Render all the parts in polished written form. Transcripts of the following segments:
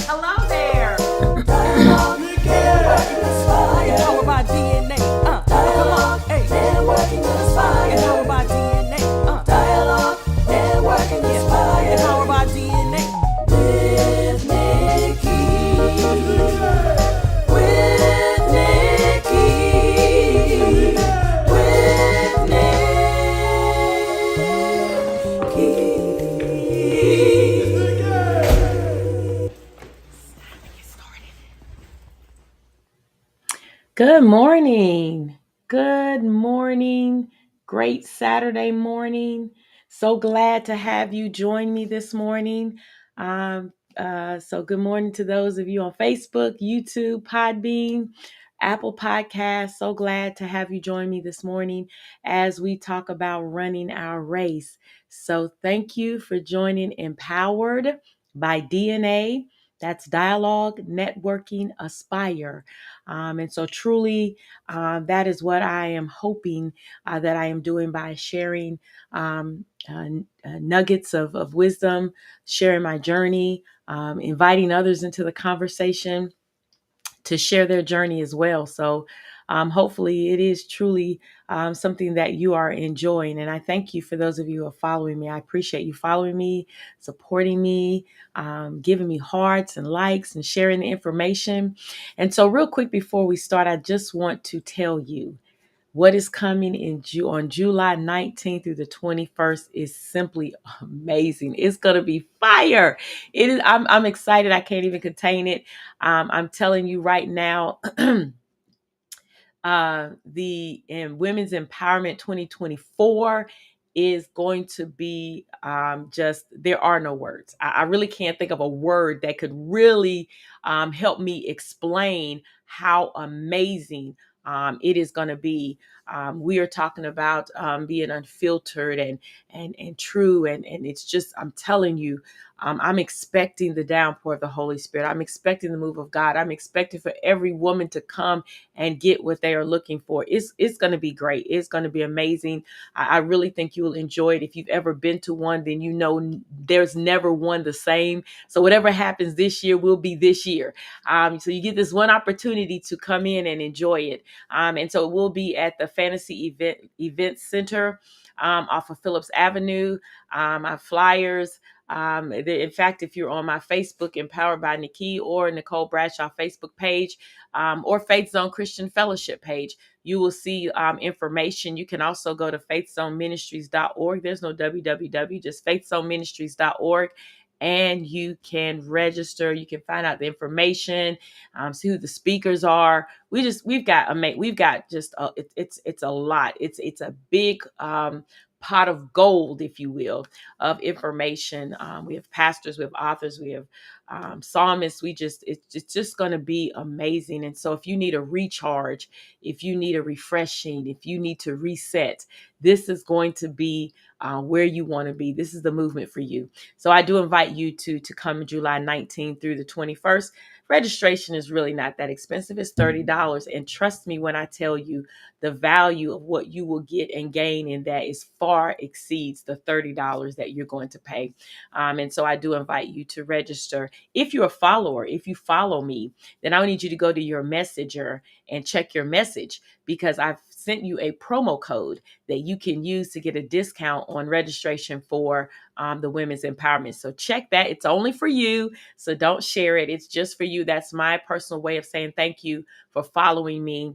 Hello there. Dialogue, networking inspired. Powered by DNA. Come on. Hey. Networking inspired. Powered by DNA. Dialogue, networking inspired. Powered by DNA. With Nikki. With Nikki. With Nikki. Good morning. Good morning. Great Saturday morning. So glad to have you join me this morning. So good morning to those of you on Facebook, YouTube, Podbean, Apple Podcasts. So glad to have you join me this morning as we talk about running our race. So thank you for joining Empowered by DNA. That's Dialogue, Networking, Aspire. And so truly, that is what I am hoping that I am doing by sharing nuggets of wisdom, sharing my journey, inviting others into the conversation to share their journey as well. So hopefully it is truly something that you are enjoying. And I thank you for those of you who are following me. I appreciate you following me, supporting me, giving me hearts and likes and sharing the information. And so real quick before we start, I just want to tell you what is coming on July 19th through the 21st is simply amazing. It's going to be fire. It is. I'm excited. I can't even contain it. I'm telling you right now, the Women's Empowerment 2024 is going to be just, there are no words. I really can't think of a word that could really help me explain how amazing it is going to be. We are talking about being unfiltered and true. And it's just, I'm telling you, I'm expecting the downpour of the Holy Spirit. I'm expecting the move of God. I'm expecting for every woman to come and get what they are looking for. It's going to be great. It's going to be amazing. I really think you will enjoy it. If you've ever been to one, then you know there's never one the same. So whatever happens this year will be this year. So you get this one opportunity to come in and enjoy it. And so it will be at the Fantasy Event Center off of Phillips Avenue. Our flyers. In fact, if you're on my Facebook, Empowered by Nikkei, or Nicole Bradshaw Facebook page, or Faith Zone Christian Fellowship page, you will see information. You can also go to faithzoneministries.org. There's no www, just faithzoneministries.org. And you can register. You can find out the information, see who the speakers are. We've got just it's a lot. It's a big pot of gold, if you will, of information. We have pastors, we have authors, we have psalmists. It's just going to be amazing. And so if you need a recharge, if you need a refreshing, if you need to reset, this is going to be where you want to be. This is the movement for you. So I do invite you to come July 19th through the 21st. Registration is really not that expensive. It's $30. And trust me when I tell you, the value of what you will get and gain in that is far exceeds the $30 that you're going to pay. And so I do invite you to register. If you're a follower, if you follow me, then I need you to go to your messenger and check your message, because I've sent you a promo code that you can use to get a discount on registration for the Women's Empowerment. So check that. It's only for you. So don't share it. It's just for you. That's my personal way of saying thank you for following me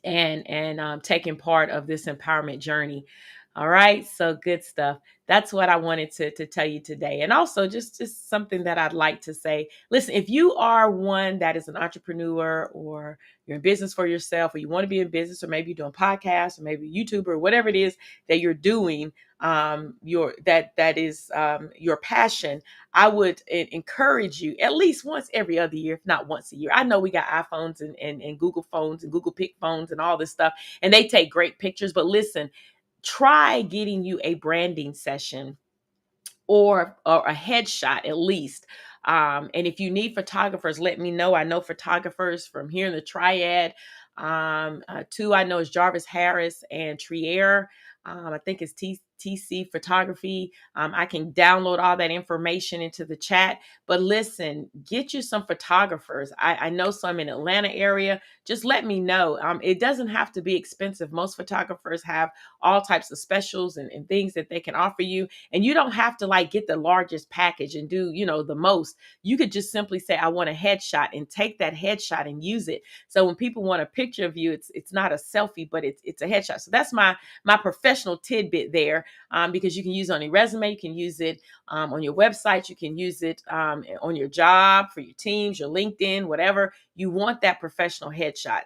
and taking part of this empowerment journey. All right. So good stuff. That's what I wanted to tell you today. And also just something that I'd like to say. Listen, if you are one that is an entrepreneur, or you're in business for yourself, or you want to be in business, or maybe you're doing podcasts, or maybe YouTuber, or whatever it is that you're doing, that is your passion, I would encourage you at least once every other year, if not once a year. I know we got iPhones and Google phones and Google Pic phones and all this stuff, and they take great pictures. But listen, try getting you a branding session or a headshot at least. And if you need photographers, let me know. I know photographers from here in the Triad. Two I know is Jarvis Harris and Trier. I think it's TC Photography. I can download all that information into the chat. But listen, get you some photographers. I know some in Atlanta area. Just let me know. It doesn't have to be expensive. Most photographers have all types of specials and things that they can offer you. And you don't have to like get the largest package and do, the most. You could just simply say, I want a headshot, and take that headshot and use it. So when people want a picture of you, it's not a selfie, but it's a headshot. So that's my professional tidbit there, because you can use it on your resume, you can use it on your website, you can use it on your job, for your teams, your LinkedIn, whatever. You want that professional headshot.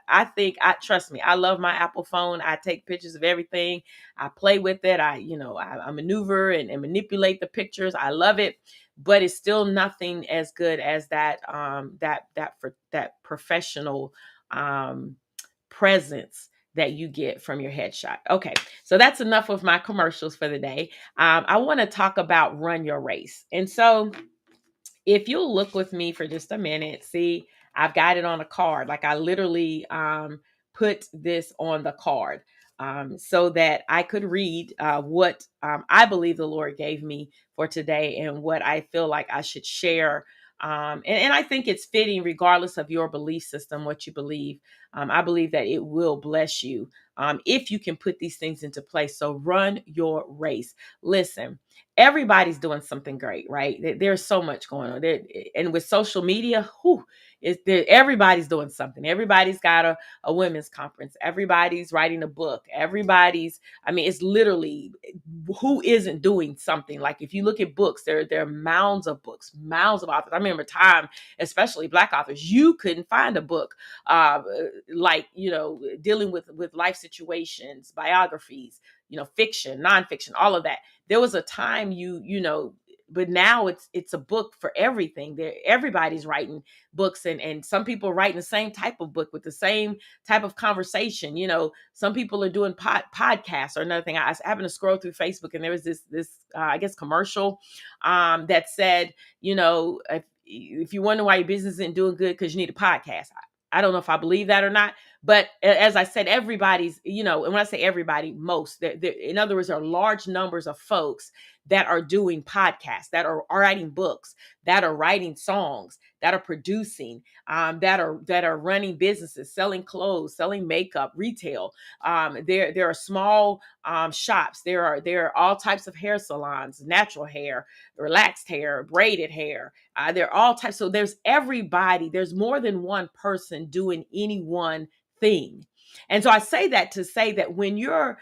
Trust me, I love my Apple phone. I take pictures of everything. I play with it. I maneuver and manipulate the pictures. I love it, but it's still nothing as good as that professional presence that you get from your headshot. Okay, so that's enough of my commercials for the day. I want to talk about run your race. And so if you'll look with me for just a minute, see, I've got it on a card. Like I literally put this on the card so that I could read what I believe the Lord gave me for today and what I feel like I should share. And I think it's fitting, regardless of your belief system, what you believe. I believe that it will bless you if you can put these things into place. So run your race. Listen, everybody's doing something great, right? There's so much going on there. And with social media, everybody's doing something. Everybody's got a women's conference. Everybody's writing a book. It's literally, who isn't doing something? Like if you look at books, there are mounds of books, mounds of authors. I remember a time, especially Black authors, you couldn't find a book dealing with life situations, biographies, fiction, nonfiction, all of that. There was a time but now it's a book for everything. Everybody's writing books, and some people are writing the same type of book with the same type of conversation. Some people are doing podcasts or another thing. I happened to scroll through Facebook, and there was this I guess commercial that said, if you wonder why your business isn't doing good, because you need a podcast. I don't know if I believe that or not, but as I said, everybody's, and when I say everybody, most, in other words, there are large numbers of folks that are doing podcasts, that are writing books, that are writing songs, that are producing, that are running businesses, selling clothes, selling makeup, retail. There are small shops. There are all types of hair salons, natural hair, relaxed hair, braided hair. There are all types. So there's everybody. There's more than one person doing any one thing. And so I say that to say that when you're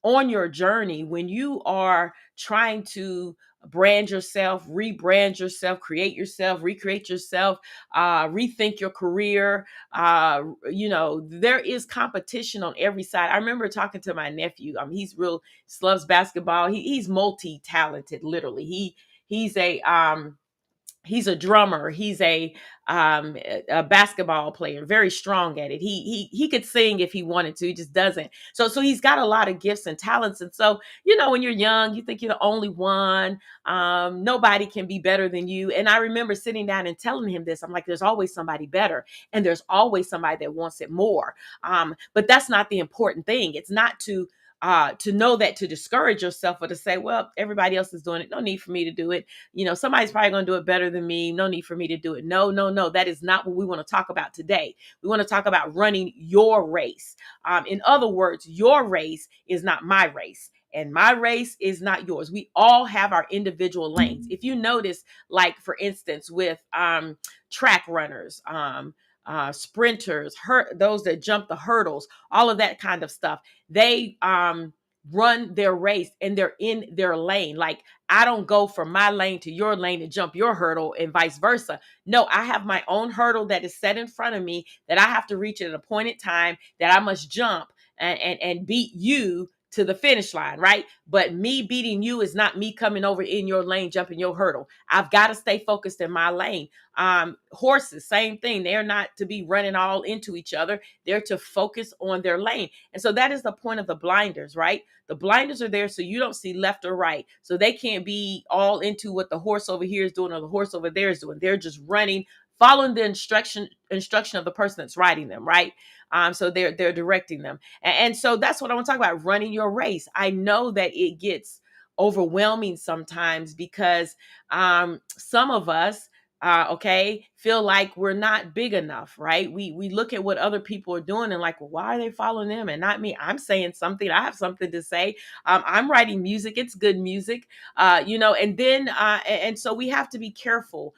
on your journey, when you are trying to brand yourself, rebrand yourself, create yourself, recreate yourself, rethink your career, there is competition on every side. I remember talking to my nephew. He loves basketball. He's multi-talented, literally. He's a drummer. He's a basketball player, very strong at it. He could sing if he wanted to. He just doesn't. So he's got a lot of gifts and talents. And so, when you're young, you think you're the only one. Nobody can be better than you. And I remember sitting down and telling him this. I'm like, there's always somebody better, and there's always somebody that wants it more. But that's not the important thing. It's not to know that, to discourage yourself, or to say, well, everybody else is doing it. No need for me to do it. Somebody's probably going to do it better than me. No need for me to do it. No. That is not what we want to talk about today. We want to talk about running your race. In other words, your race is not my race, and my race is not yours. We all have our individual lanes. If you notice, like for instance, with track runners, sprinters, those that jump the hurdles, all of that kind of stuff, they run their race and they're in their lane. Like, I don't go from my lane to your lane and jump your hurdle and vice versa. No, I have my own hurdle that is set in front of me that I have to reach at an appointed time, that I must jump and beat you to the finish line, right? But me beating you is not me coming over in your lane, jumping your hurdle. I've got to stay focused in my lane. Horses, same thing. They're not to be running all into each other. They're to focus on their lane. And so that is the point of the blinders, right? The blinders are there so you don't see left or right. So they can't be all into what the horse over here is doing or the horse over there is doing. They're just running, following the instruction of the person that's riding them, right? So they're directing them. And so that's what I want to talk about, running your race. I know that it gets overwhelming sometimes because some of us okay, feel like we're not big enough, right? We look at what other people are doing and like, well, why are they following them and not me? I'm saying something. I have something to say. I'm writing music. It's good music, and then and so we have to be careful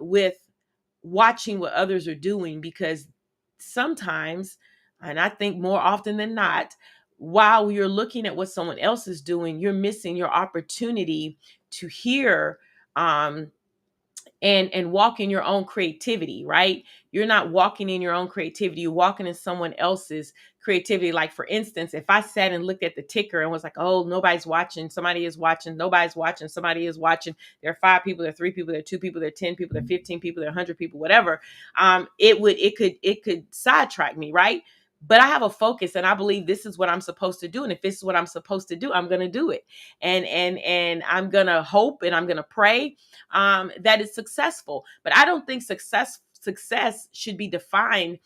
with watching what others are doing because sometimes, and I think more often than not, while you're looking at what someone else is doing, you're missing your opportunity to hear um, and walk in your own creativity, right? You're not walking in your own creativity, you're walking in someone else's creativity. Like for instance, if I sat and looked at the ticker and was like, oh, nobody's watching, somebody is watching, nobody's watching, somebody is watching, there are 5 people, there are 3 people, there are 2 people, there are 10 people, there are 15 people, there are 100 people, whatever. It could sidetrack me, right? But I have a focus and I believe this is what I'm supposed to do. And if this is what I'm supposed to do, I'm going to do it. And I'm going to hope and I'm going to pray that it's successful. But I don't think success should be defined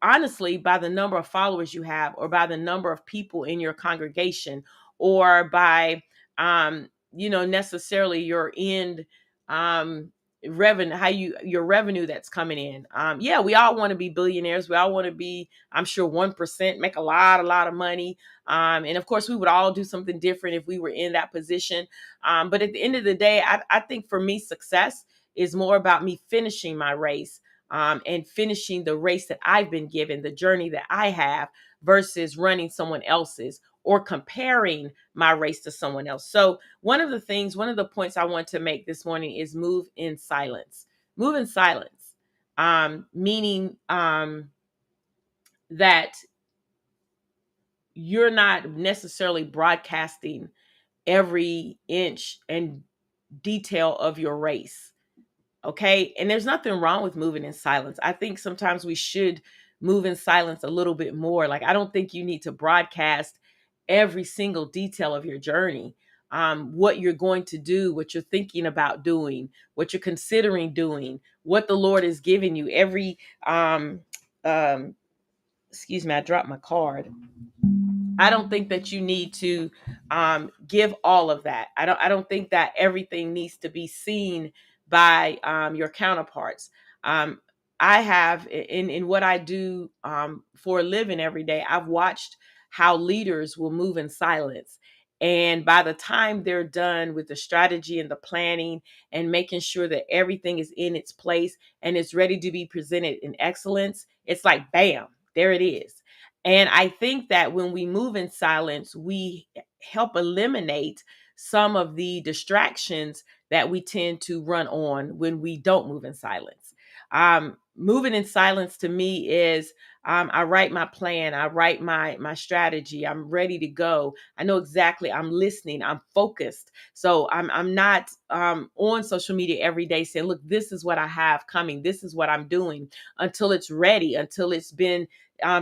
honestly by the number of followers you have or by the number of people in your congregation or by necessarily your end um revenue, how your revenue that's coming in. Yeah, we all want to be billionaires, we all want to be, I'm sure, 1%, make a lot of money. And of course we would all do something different if we were in that position. But at the end of the day, I think for me success is more about me finishing my race, and finishing the race that I've been given, the journey that I have, versus running someone else's or comparing my race to someone else. So, one of the points I want to make this morning is move in silence. Move in silence, meaning that you're not necessarily broadcasting every inch and detail of your race. Okay. And there's nothing wrong with moving in silence. I think sometimes we should move in silence a little bit more. Like, I don't think you need to broadcast every single detail of your journey, what you're going to do, what you're thinking about doing, what you're considering doing, what the Lord has given you. Um, um, excuse me, I dropped my card. I don't think that you need to give all of that. I don't think that everything needs to be seen by your counterparts. Um, I have in what I do for a living every day. I've watched how leaders will move in silence. And by the time they're done with the strategy and the planning and making sure that everything is in its place and it's ready to be presented in excellence, it's like, bam, there it is. And I think that when we move in silence, we help eliminate some of the distractions that we tend to run on when we don't move in silence. Moving in silence to me is, I write my plan, I write my strategy, I'm ready to go. I know exactly, I'm listening, I'm focused. So I'm not on social media every day saying, look, this is what I have coming, this is what I'm doing, until it's ready, until it's been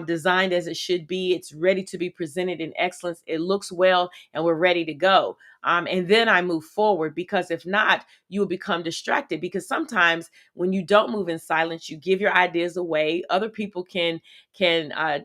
designed as it should be. It's ready to be presented in excellence. It looks well, and we're ready to go. And then I move forward, because if not, you will become distracted. Because sometimes when you don't move in silence, you give your ideas away. Other people can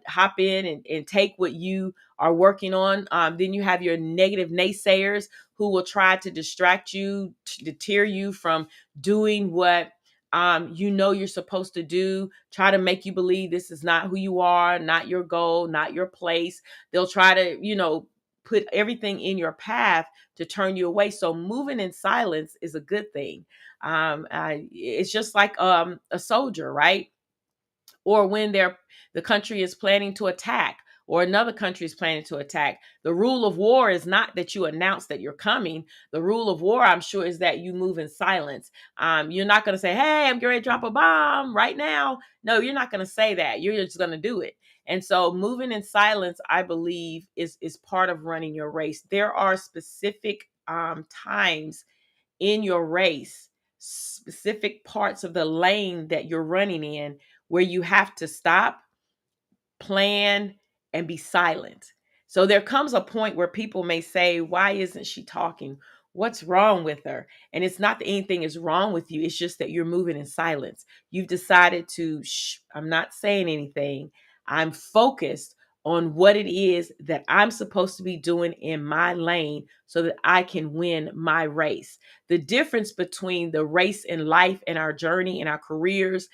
hop in and take what you are working on. Then you have your negative naysayers who will try to distract you, to deter you from doing what you're supposed to do, try to make you believe this is not who you are, not your goal, not your place. They'll try to, put everything in your path to turn you away. So moving in silence is a good thing. It's just like a soldier, right? Or when the country is planning to attack, or another country is planning to attack. The rule of war is not that you announce that you're coming. The rule of war, I'm sure, is that you move in silence. You're not going to say, hey, I'm getting ready to drop a bomb right now. No, you're not going to say that. You're just going to do it. And so moving in silence, I believe, is part of running your race. There are specific times in your race, specific parts of the lane that you're running in, where you have to stop, plan, and be silent. So there comes a point where people may say, why isn't she talking? What's wrong with her? And it's not that anything is wrong with you. It's just that you're moving in silence. You've decided to, I'm not saying anything. I'm focused on what it is that I'm supposed to be doing in my lane so that I can win my race. The difference between the race in life and our journey and our careers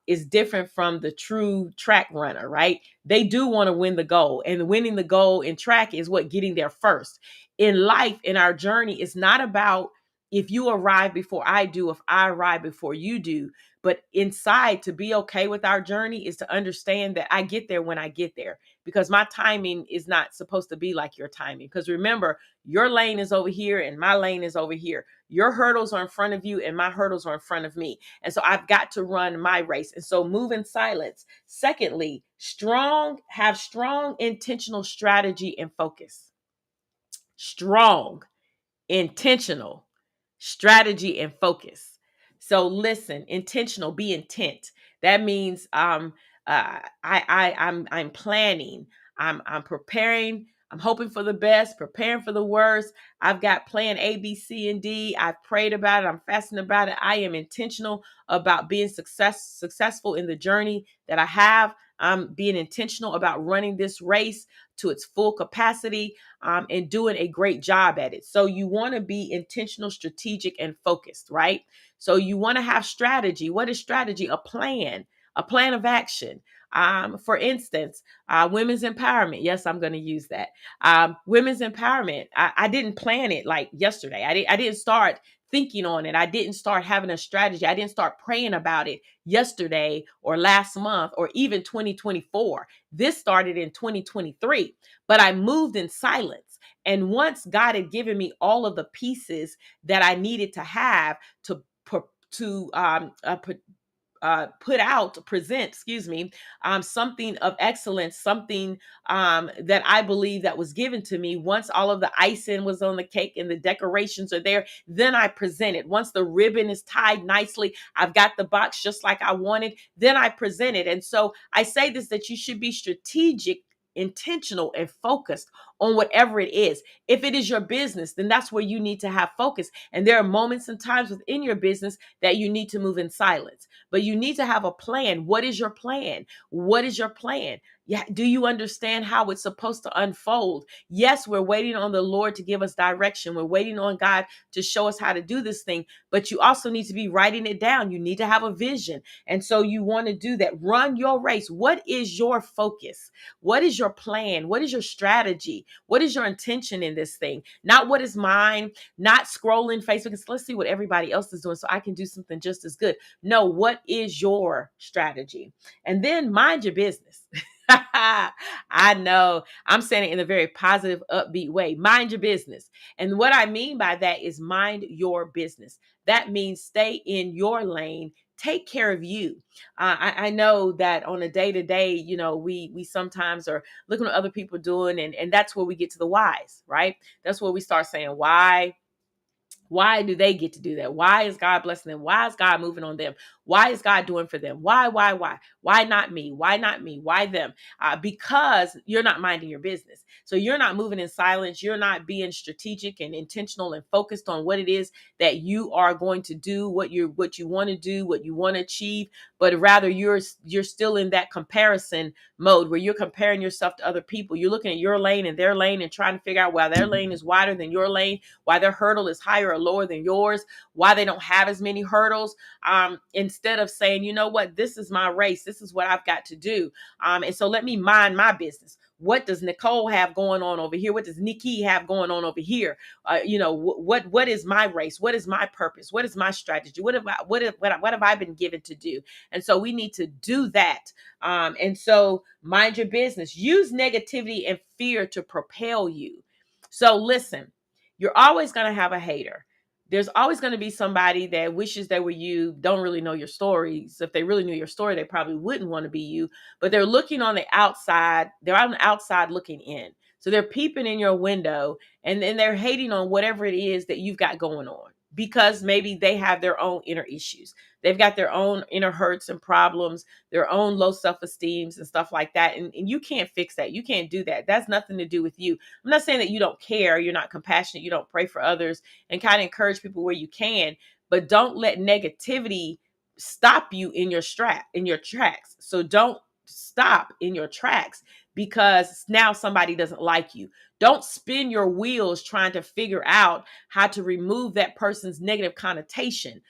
is different from the true track runner, right? They do want to win the goal, and winning the goal in track is what getting there first. In life, in our journey, it's not about if you arrive before I do, if I arrive before you do. But inside, to be okay with our journey is to understand that I get there when I get there, because my timing is not supposed to be like your timing. Because remember, your lane is over here and my lane is over here. Your hurdles are in front of you and my hurdles are in front of me. And so I've got to run my race. And so move in silence. Secondly, have strong intentional strategy and focus. Strong intentional strategy and focus. So listen, intentional, be intent. That means I'm planning, I'm preparing, I'm hoping for the best, preparing for the worst. I've got plan A, B, C, and D. I've prayed about it, I'm fasting about it. I am intentional about being successful in the journey that I have. I'm being intentional about running this race to its full capacity, and doing a great job at it. So you want to be intentional, strategic, and focused, right? So you want to have strategy. What is strategy? A plan of action. For instance, women's empowerment. Yes, I'm going to use that. Women's empowerment. I didn't plan it like yesterday. I didn't start thinking on it. I didn't start having a strategy. I didn't start praying about it yesterday or last month or even 2024. This started in 2023, but I moved in silence. And once God had given me all of the pieces that I needed to have to to present, something of excellence, something that I believe that was given to me. Once all of the icing was on the cake and the decorations are there, then I present it. Once the ribbon is tied nicely, I've got the box just like I wanted, then I present it. And so I say this, that you should be strategic, intentional, and focused on whatever it is. If it is your business, then that's where you need to have focus. And there are moments and times within your business that you need to move in silence, but you need to have a plan. What is your plan? What is your plan? Yeah, do you understand how it's supposed to unfold? Yes, we're waiting on the Lord to give us direction. We're waiting on God to show us how to do this thing, but you also need to be writing it down. You need to have a vision. And so you want to do that. Run your race. What is your focus? What is your plan? What is your strategy? What is your intention in this thing? Not what is mine, not scrolling Facebook. Let's see what everybody else is doing so I can do something just as good. No, what is your strategy? And then mind your business. I know I'm saying it in a very positive, upbeat way. Mind your business. And what I mean by that is mind your business. That means stay in your lane. Take care of you. I know that on a day to day, we sometimes are looking at what other people doing, and that's where we get to the whys, right? That's where we start saying, why do they get to do that? Why is God blessing them? Why is God moving on them? Why is God doing for them? Why? Why not me? Why not me? Why them? Because you're not minding your business. So you're not moving in silence. You're not being strategic and intentional and focused on what it is that you are going to do, what you want to do, what you want to achieve. But rather you're still in that comparison mode where you're comparing yourself to other people. You're looking at your lane and their lane and trying to figure out why their lane is wider than your lane, why their hurdle is higher or lower than yours, why they don't have as many hurdles, instead of saying, you know what, this is my race. This is what I've got to do. And so let me mind my business. What does Nicole have going on over here? What does Nikkei have going on over here? What is my race? What is my purpose? What is my strategy? What have I been given to do? And so we need to do that. And so mind your business. Use negativity and fear to propel you. So listen, you're always going to have a hater. There's always going to be somebody that wishes they were you, don't really know your story. So if they really knew your story, they probably wouldn't want to be you, but they're looking on the outside. They're on the outside looking in. So they're peeping in your window and then they're hating on whatever it is that you've got going on, because maybe they have their own inner issues. They've got their own inner hurts and problems, their own low self-esteems and stuff like that. And you can't fix that. You can't do that. That's nothing to do with you. I'm not saying that you don't care, you're not compassionate, you don't pray for others and kind of encourage people where you can, but don't let negativity stop you in your tracks. So don't stop in your tracks. because now somebody doesn't like you. Don't spin your wheels trying to figure out how to remove that person's negative connotation,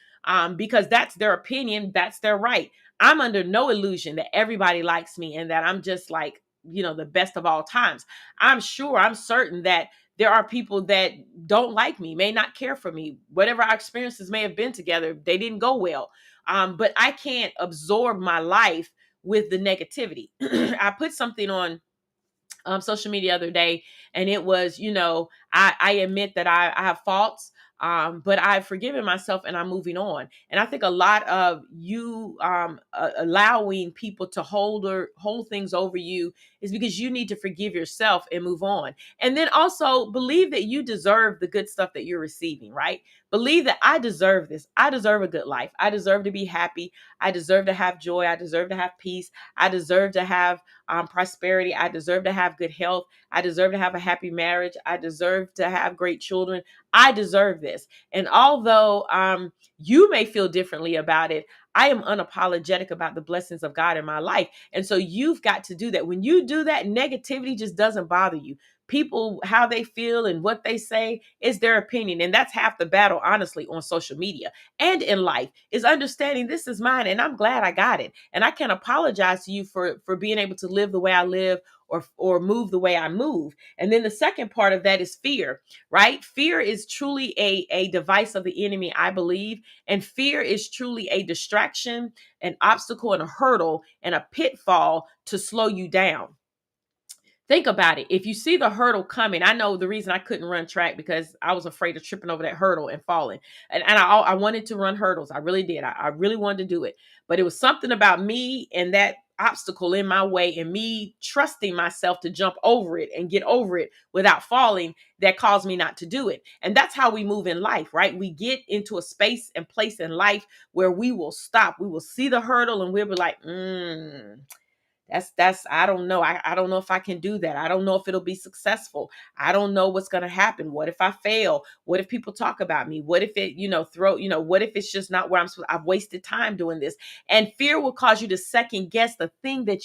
because that's their opinion, that's their right. I'm under no illusion that everybody likes me and that I'm just like, the best of all times. I'm certain that there are people that don't like me, may not care for me, whatever our experiences may have been together, they didn't go well. But I can't absorb my life with the negativity. I put something on social media the other day, and it was, I admit that I have faults, but I've forgiven myself and I'm moving on. And I think a lot of you allowing people to hold things over you is because you need to forgive yourself and move on. And then also believe that you deserve the good stuff that you're receiving, right? Believe that I deserve this. I deserve a good life. I deserve to be happy. I deserve to have joy. I deserve to have peace. I deserve to have prosperity. I deserve to have good health. I deserve to have a happy marriage. I deserve to have great children. I deserve this. And although you may feel differently about it, I am unapologetic about the blessings of God in my life. And so you've got to do that. When you do that, negativity just doesn't bother you. People, how they feel and what they say is their opinion. And that's half the battle, honestly, on social media and in life, is understanding this is mine and I'm glad I got it. And I can't apologize to you for being able to live the way I live or move the way I move. And then the second part of that is fear, right? Fear is truly a device of the enemy, I believe. And fear is truly a distraction, an obstacle, and a hurdle and a pitfall to slow you down. Think about it. If you see the hurdle coming, I know the reason I couldn't run track because I was afraid of tripping over that hurdle and falling. And I wanted to run hurdles. I really did. I really wanted to do it. But it was something about me and that obstacle in my way and me trusting myself to jump over it and get over it without falling that caused me not to do it. And that's how we move in life, right? We get into a space and place in life where we will stop. We will see the hurdle and we'll be like, that's I don't know. I don't know if I can do that. I don't know if it'll be successful. I don't know what's going to happen. What if I fail? What if people talk about me? What if it, what if it's just not where I'm supposed, I've wasted time doing this. And fear will cause you to second guess the thing that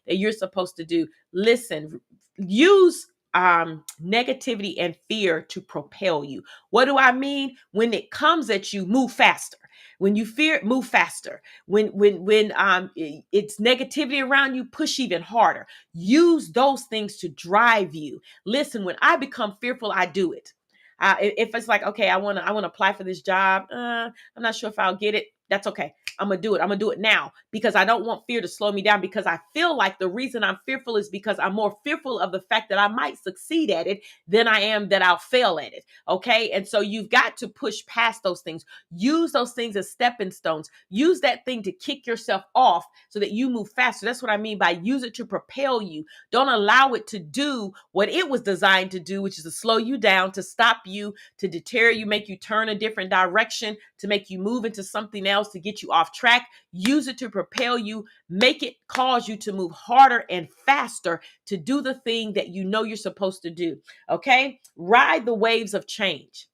that you're supposed to do. Listen, use negativity and fear to propel you. What do I mean? When it comes at you, move faster. When you fear, move faster. When it's negativity around you, push even harder. Use those things to drive you. Listen, when I become fearful, I do it. If it's like, okay, I want to apply for this job. I'm not sure if I'll get it. That's okay. I'm gonna do it. I'm gonna do it now because I don't want fear to slow me down, because I feel like the reason I'm fearful is because I'm more fearful of the fact that I might succeed at it than I am that I'll fail at it. Okay. And so you've got to push past those things. Use those things as stepping stones. Use that thing to kick yourself off so that you move faster. That's what I mean by use it to propel you. Don't allow it to do what it was designed to do, which is to slow you down, to stop you, to deter you, make you turn a different direction, to make you move into something else, to get you off track. Use it to propel you, make it cause you to move harder and faster to do the thing that you know you're supposed to do. Okay? Ride the waves of change.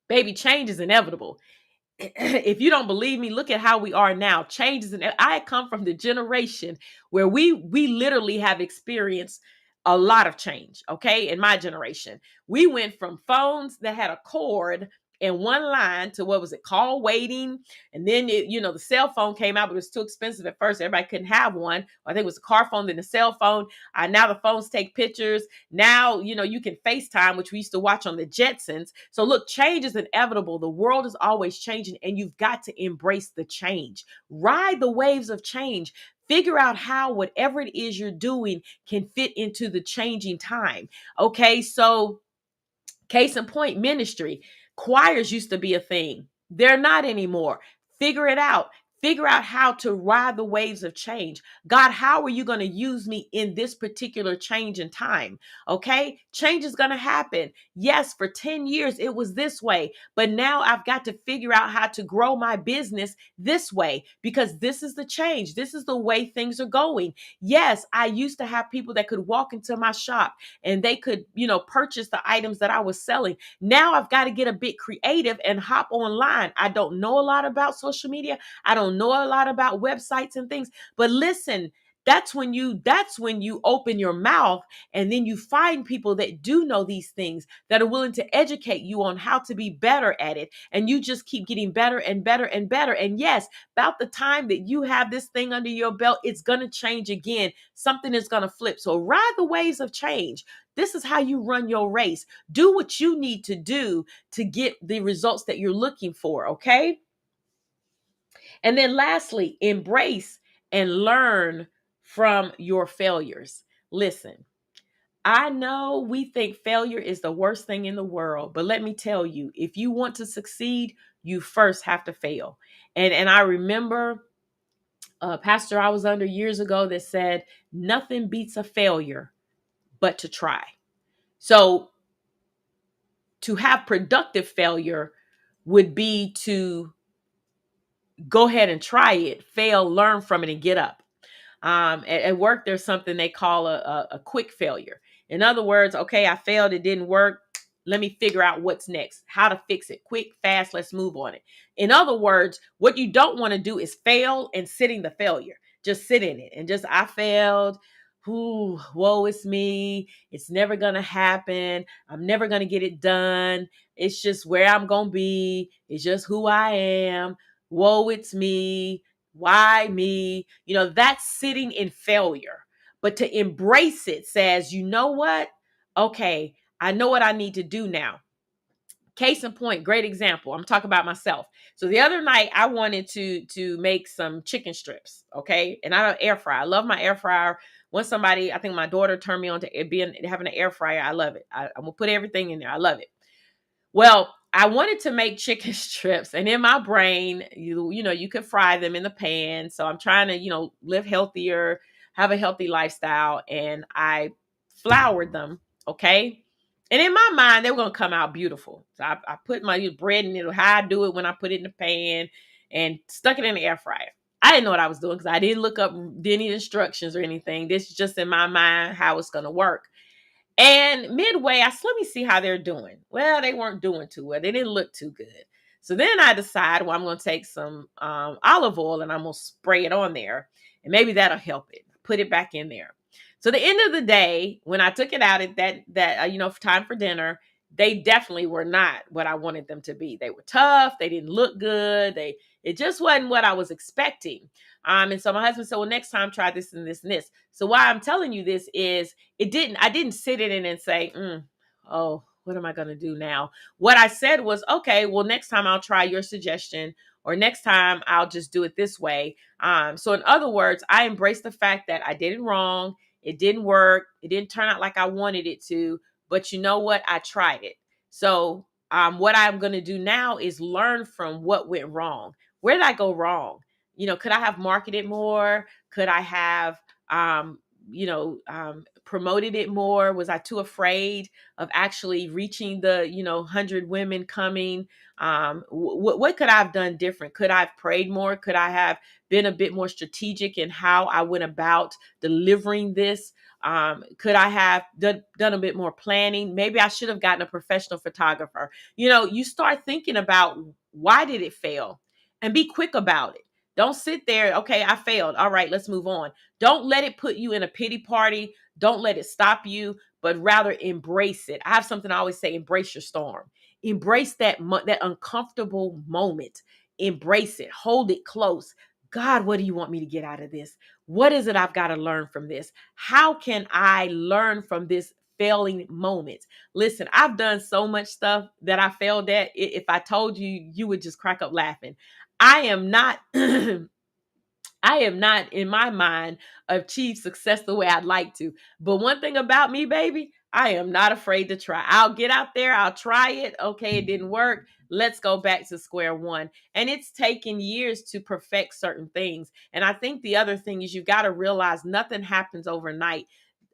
Baby, change is inevitable. If you don't believe me, look at how we are now. Change is I come from the generation where we literally have experienced a lot of change. Okay, in my generation, we went from phones that had a cord and one line to, what was it, call waiting, and then the cell phone came out, but it was too expensive at first. Everybody couldn't have one. I think it was a car phone, then the cell phone. Now the phones take pictures. Now you can FaceTime, which we used to watch on the Jetsons. So look, change is inevitable. The world is always changing, and you've got to embrace the change. Ride the waves of change. Figure out how whatever it is you're doing can fit into the changing time. Okay, so case in point, ministry. Choirs used to be a thing. They're not anymore. Figure it out. Figure out how to ride the waves of change. God, how are you going to use me in this particular change in time? Okay. Change is going to happen. Yes, for 10 years, it was this way, but now I've got to figure out how to grow my business this way because this is the change. This is the way things are going. Yes, I used to have people that could walk into my shop and they could, purchase the items that I was selling. Now I've got to get a bit creative and hop online. I don't know a lot about social media. I don't know a lot about websites and things, but listen, that's when you open your mouth, and then you find people that do know these things, that are willing to educate you on how to be better at it, and you just keep getting better and better and better. And yes, about the time that you have this thing under your belt, it's going to change again. Something is going to flip. So ride the waves of change. This is how you run your race. Do what you need to do to get the results that you're looking for, okay? And then lastly, embrace and learn from your failures. Listen, I know we think failure is the worst thing in the world, but let me tell you, if you want to succeed, you first have to fail. And I remember a pastor I was under years ago that said, nothing beats a failure but to try. So to have productive failure would be to go ahead and try it, fail, learn from it, and get up. At work, there's something they call a quick failure. In other words, okay, I failed, it didn't work. Let me figure out what's next, how to fix it. Quick, fast, let's move on it. In other words, what you don't want to do is fail and sit in the failure. Just sit in it and just, I failed. Ooh, woe is me. It's never going to happen. I'm never going to get it done. It's just where I'm going to be. It's just who I am. Woe, it's me. Why me? That's sitting in failure. But to embrace it says, you know what? Okay, I know what I need to do now. Case in point, great example. I'm talking about myself. So the other night I wanted to make some chicken strips, okay? And I have an air fryer. I love my air fryer. I think my daughter turned me on to it being having an air fryer. I love it. I'm gonna put everything in there. I love it. Well, I wanted to make chicken strips, and in my brain, you could fry them in the pan. So I'm trying to, live healthier, have a healthy lifestyle, and I floured them, okay? And in my mind, they were gonna come out beautiful. So I put my bread in it, how I do it when I put it in the pan, and stuck it in the air fryer. I didn't know what I was doing because I didn't look up any instructions or anything. This is just in my mind how it's gonna work. And midway, I said, let me see how they're doing. Well, they weren't doing too well. They didn't look too good. So then I decided, well, I'm going to take some olive oil and I'm going to spray it on there. And maybe that'll help it. Put it back in there. So the end of the day, when I took it out at that time for dinner, they definitely were not what I wanted them to be. They were tough. They didn't look good. It just wasn't what I was expecting. And so my husband said, well, next time try this and this and this. So why I'm telling you this is I didn't sit in it and say, oh, what am I going to do now? What I said was, okay, well, next time I'll try your suggestion, or next time I'll just do it this way. So in other words, I embraced the fact that I did it wrong. It didn't work. It didn't turn out like I wanted it to, but you know what? I tried it. So what I'm going to do now is learn from what went wrong. Where did I go wrong? Could I have marketed more? Could I have, promoted it more? Was I too afraid of actually reaching the, 100 women coming? What could I have done different? Could I have prayed more? Could I have been a bit more strategic in how I went about delivering this? Could I have done a bit more planning? Maybe I should have gotten a professional photographer. You start thinking about, why did it fail? And be quick about it. Don't sit there, okay, I failed. All right, let's move on. Don't let it put you in a pity party. Don't let it stop you, but rather embrace it. I have something I always say, embrace your storm. Embrace that uncomfortable moment. Embrace it. Hold it close. God, what do you want me to get out of this? What is it I've got to learn from this? How can I learn from this failing moment? Listen, I've done so much stuff that I failed at. If I told you, you would just crack up laughing. I am not I am not, in my mind, achieved success the way I'd like to. But one thing about me, baby, I am not afraid to try. I'll get out there, I'll try it. Okay, it didn't work. Let's go back to square one. And it's taken years to perfect certain things. And I think the other thing is, you've got to realize nothing happens overnight.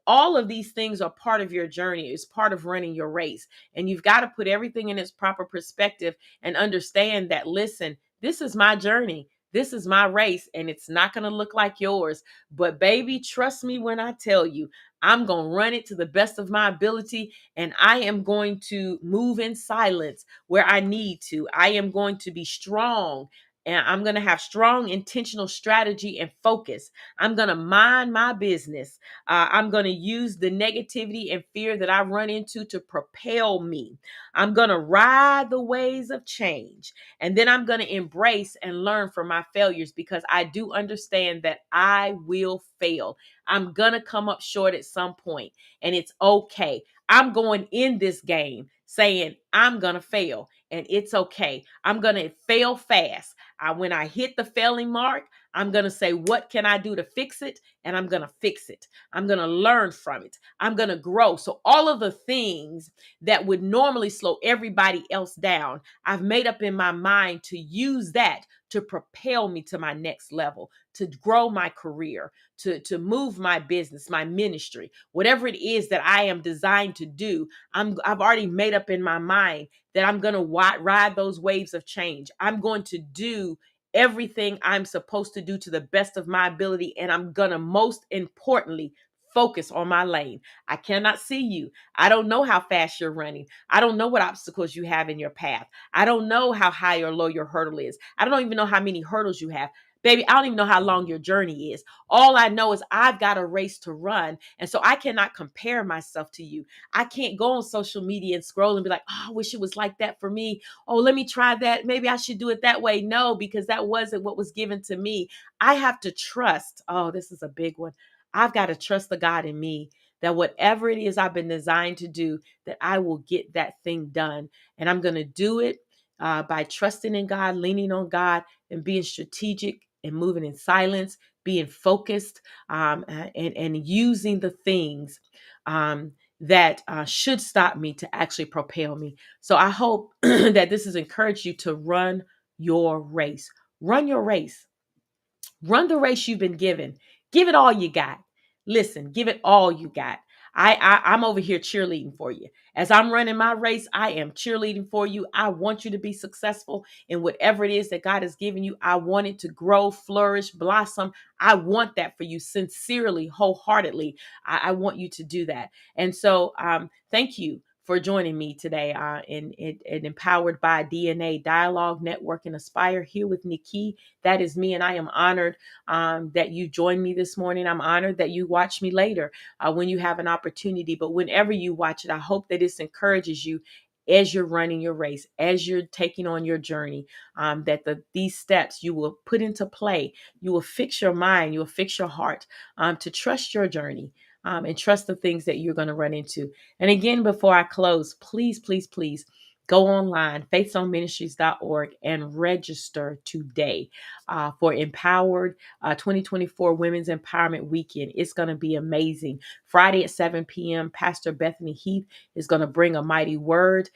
All of these things are part of your journey. It's part of running your race. And you've got to put everything in its proper perspective and understand that, listen, this is my journey. This is my race, and it's not going to look like yours. But baby, trust me when I tell you, I'm going to run it to the best of my ability, and I am going to move in silence where I need to. I am going to be strong And I'm going to have strong intentional strategy and focus. I'm going to mind my business. I'm going to use the negativity and fear that I run into to propel me. I'm going to ride the waves of change. And then I'm going to embrace and learn from my failures, because I do understand that I will fail. I'm going to come up short at some point, and it's okay. I'm going in this game saying I'm going to fail, and it's okay. I'm going to fail fast. When I hit the failing mark, I'm going to say, what can I do to fix it? And I'm going to fix it. I'm going to learn from it. I'm going to grow. So all of the things that would normally slow everybody else down, I've made up in my mind to use that to propel me to my next level, to grow my career, to move my business, my ministry, whatever it is that I am designed to do. I've already made up in my mind that I'm going to ride those waves of change. I'm going to do everything I'm supposed to do to the best of my ability. And I'm going to, most importantly, focus on my lane. I cannot see you. I don't know how fast you're running. I don't know what obstacles you have in your path. I don't know how high or low your hurdle is. I don't even know how many hurdles you have. Baby, I don't even know how long your journey is. All I know is I've got a race to run. And so I cannot compare myself to you. I can't go on social media and scroll and be like, oh, I wish it was like that for me. Oh, let me try that. Maybe I should do it that way. No, because that wasn't what was given to me. I have to trust. Oh, this is a big one. I've got to trust the God in me, that whatever it is I've been designed to do, that I will get that thing done. And I'm going to do it by trusting in God, leaning on God, and being strategic and moving in silence, being focused, and using the things that should stop me to actually propel me. So I hope that this has encouraged you to run your race. Run your race. Run the race you've been given. Give it all you got. Listen, give it all you got. I'm over here cheerleading for you. As I'm running my race, I am cheerleading for you. I want you to be successful in whatever it is that God has given you. I want it to grow, flourish, blossom. I want that for you sincerely, wholeheartedly. I want you to do that. And so thank you for joining me today in Empowered by DNA Dialogue Network and Aspire here with Nikkei. That is me, and I am honored that you joined me this morning. I'm honored that you watch me later when you have an opportunity. But whenever you watch it, I hope that this encourages you as you're running your race, as you're taking on your journey, that these steps you will put into play. You will fix your mind, you will fix your heart to trust your journey. And trust the things that you're going to run into. And again, before I close, please, please, please go online, faithzoneministries.org, and register today for Empowered 2024 Women's Empowerment Weekend. It's going to be amazing. Friday at 7 p.m., Pastor Bethany Heath is going to bring a mighty word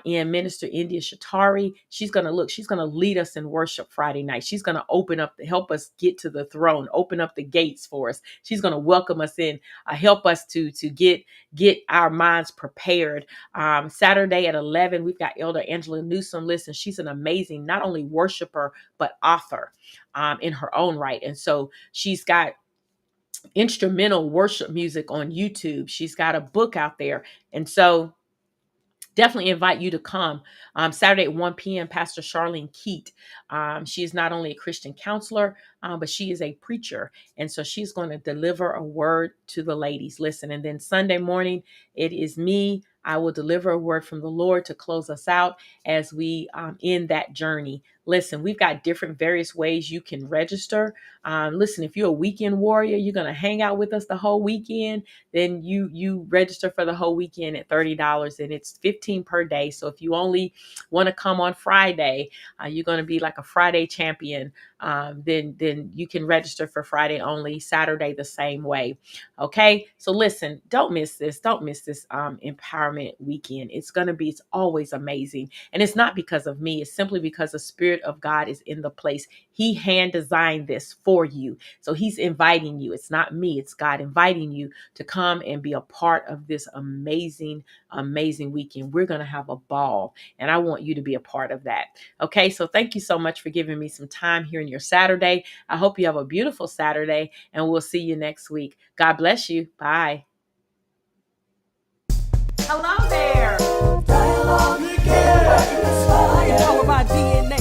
in Minister India Shatari. She's going to lead us in worship Friday night. She's going to help us get to the throne, open up the gates for us. She's going to welcome us in, help us to get our minds prepared. Saturday at 11, we've got Elder Angela Newsom. Listen, she's an amazing, not only worshiper, but author in her own right. And so she's got instrumental worship music on YouTube. She's got a book out there. And so definitely invite you to come. Saturday at 1 p.m., Pastor Charlene Keat. She is not only a Christian counselor, but she is a preacher. And so she's going to deliver a word to the ladies. Listen, and then Sunday morning, it is me. I will deliver a word from the Lord to close us out as we end that journey. Listen, we've got different various ways you can register. Listen, if you're a weekend warrior, you're going to hang out with us the whole weekend, then you register for the whole weekend at $30, and it's $15 per day. So if you only want to come on Friday, you're going to be like a Friday champion. Then you can register for Friday only, Saturday the same way. Okay, so listen, don't miss this. Don't miss this empowerment weekend. It's always amazing, and it's not because of me. It's simply because the Spirit of God is in the place. He hand designed this for you, so He's inviting you. It's not me. It's God inviting you to come and be a part of this amazing weekend. We're going to have a ball, and I want you to be a part of that. Okay, so thank you so much for giving me some time here in your Saturday. I hope you have a beautiful Saturday, and we'll see you next week. God bless you. Bye. Hello there. Dialogue, Nikkei, Powered by DNA.